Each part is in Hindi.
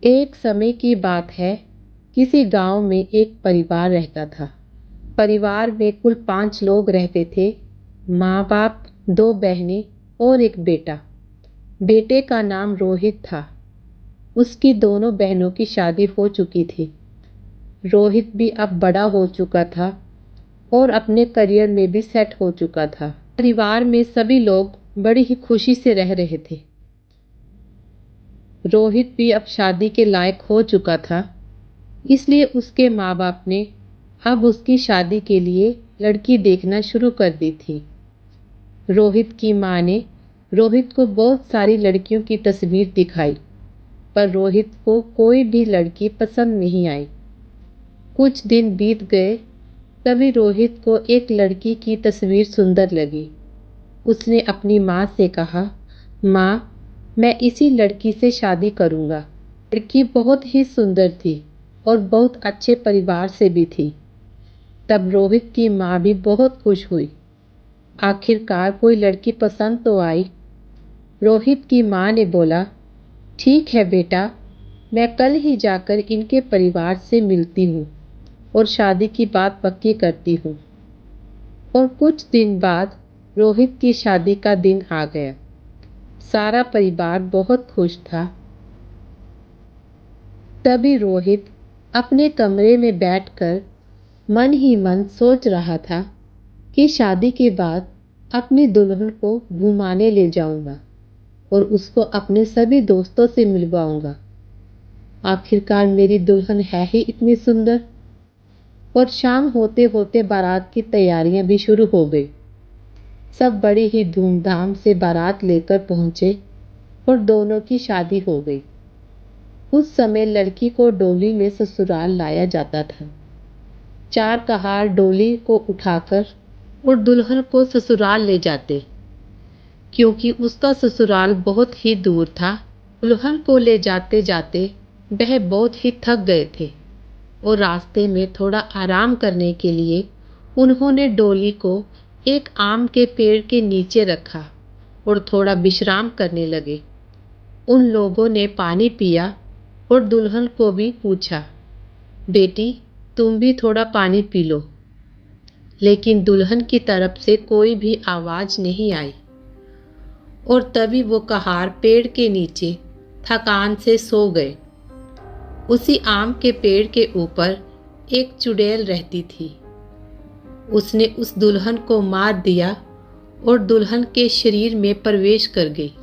एक समय की बात है। किसी गांव में एक परिवार रहता था। परिवार में कुल 5 लोग रहते थे। माँ बाप, 2 बहनें और एक बेटा। बेटे का नाम रोहित था। उसकी दोनों बहनों की शादी हो चुकी थी। रोहित भी अब बड़ा हो चुका था और अपने करियर में भी सेट हो चुका था। परिवार में सभी लोग बड़ी ही खुशी से रह रहे थे। रोहित भी अब शादी के लायक हो चुका था, इसलिए उसके माँ बाप ने अब उसकी शादी के लिए लड़की देखना शुरू कर दी थी। रोहित की माँ ने रोहित को बहुत सारी लड़कियों की तस्वीर दिखाई, पर रोहित को कोई भी लड़की पसंद नहीं आई। कुछ दिन बीत गए, तभी रोहित को एक लड़की की तस्वीर सुंदर लगी। उसने अपनी माँ से कहा, माँ, मैं इसी लड़की से शादी करूँगा। लड़की बहुत ही सुंदर थी और बहुत अच्छे परिवार से भी थी। तब रोहित की माँ भी बहुत खुश हुई। आखिरकार कोई लड़की पसंद तो आई। रोहित की माँ ने बोला, ठीक है बेटा, मैं कल ही जाकर इनके परिवार से मिलती हूँ और शादी की बात पक्की करती हूँ। और कुछ दिन बाद रोहित की शादी का दिन आ गया। सारा परिवार बहुत खुश था। तभी रोहित अपने कमरे में बैठकर मन ही मन सोच रहा था कि शादी के बाद अपनी दुल्हन को घुमाने ले जाऊंगा और उसको अपने सभी दोस्तों से मिलवाऊंगा। आखिरकार मेरी दुल्हन है ही इतनी सुंदर। और शाम होते होते बारात की तैयारियां भी शुरू हो गई। सब बड़ी ही धूमधाम से बारात लेकर पहुंचे और दोनों की शादी हो गई। उस समय लड़की को डोली में ससुराल लाया जाता था। 4 कहार डोली को उठाकर और दुल्हन को ससुराल ले जाते, क्योंकि उसका ससुराल बहुत ही दूर था। दुल्हन को ले जाते जाते वह बहुत ही थक गए थे और रास्ते में थोड़ा आराम करने के लिए उन्होंने डोली को एक आम के पेड़ के नीचे रखा और थोड़ा विश्राम करने लगे। उन लोगों ने पानी पिया और दुल्हन को भी पूछा, बेटी, तुम भी थोड़ा पानी पी लो। लेकिन दुल्हन की तरफ से कोई भी आवाज नहीं आई। और तभी वो कहार पेड़ के नीचे थकान से सो गए। उसी आम के पेड़ के ऊपर एक चुड़ैल रहती थी। उसने उस दुल्हन को मार दिया और दुल्हन के शरीर में प्रवेश कर गई।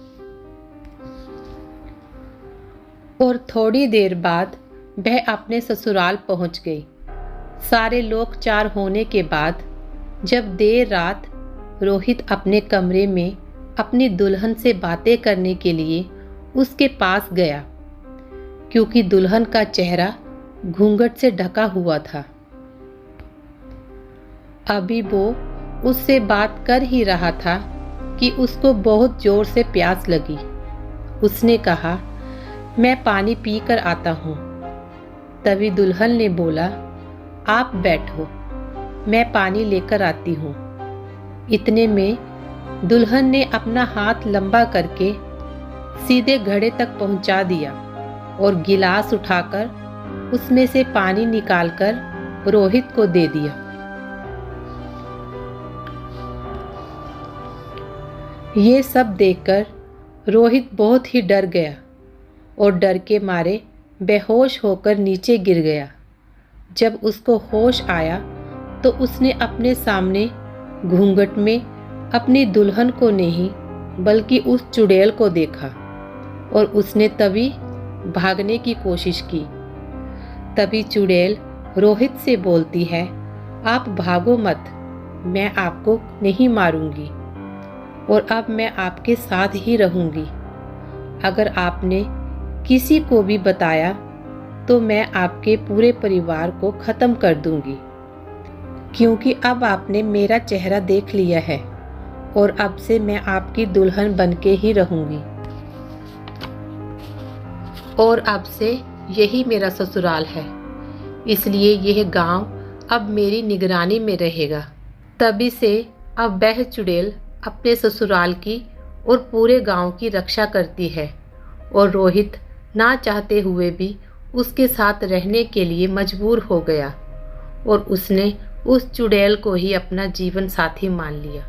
और थोड़ी देर बाद वह अपने ससुराल पहुंच गई। सारे लोग 4 होने के बाद जब देर रात रोहित अपने कमरे में अपनी दुल्हन से बातें करने के लिए उसके पास गया, क्योंकि दुल्हन का चेहरा घूंघट से ढका हुआ था। अभी वो उससे बात कर ही रहा था कि उसको बहुत जोर से प्यास लगी। उसने कहा, मैं पानी पी कर आता हूँ। तभी दुल्हन ने बोला, आप बैठो, मैं पानी लेकर आती हूँ। इतने में दुल्हन ने अपना हाथ लंबा करके सीधे घड़े तक पहुँचा दिया और गिलास उठाकर उसमें से पानी निकालकर रोहित को दे दिया। ये सब देखकर रोहित बहुत ही डर गया और डर के मारे बेहोश होकर नीचे गिर गया। जब उसको होश आया तो उसने अपने सामने घूंघट में अपनी दुल्हन को नहीं बल्कि उस चुड़ैल को देखा और उसने तभी भागने की कोशिश की। तभी चुड़ैल रोहित से बोलती है, आप भागो मत, मैं आपको नहीं मारूंगी और अब मैं आपके साथ ही रहूंगी। अगर आपने किसी को भी बताया तो मैं आपके पूरे परिवार को खत्म कर दूंगी, क्योंकि अब आपने मेरा चेहरा देख लिया है और अब से मैं आपकी दुल्हन बनके ही रहूंगी और अब से यही मेरा ससुराल है, इसलिए यह गांव अब मेरी निगरानी में रहेगा। तभी से अब वह चुड़ैल अपने ससुराल की और पूरे गांव की रक्षा करती है और रोहित ना चाहते हुए भी उसके साथ रहने के लिए मजबूर हो गया और उसने उस चुड़ैल को ही अपना जीवन साथी मान लिया।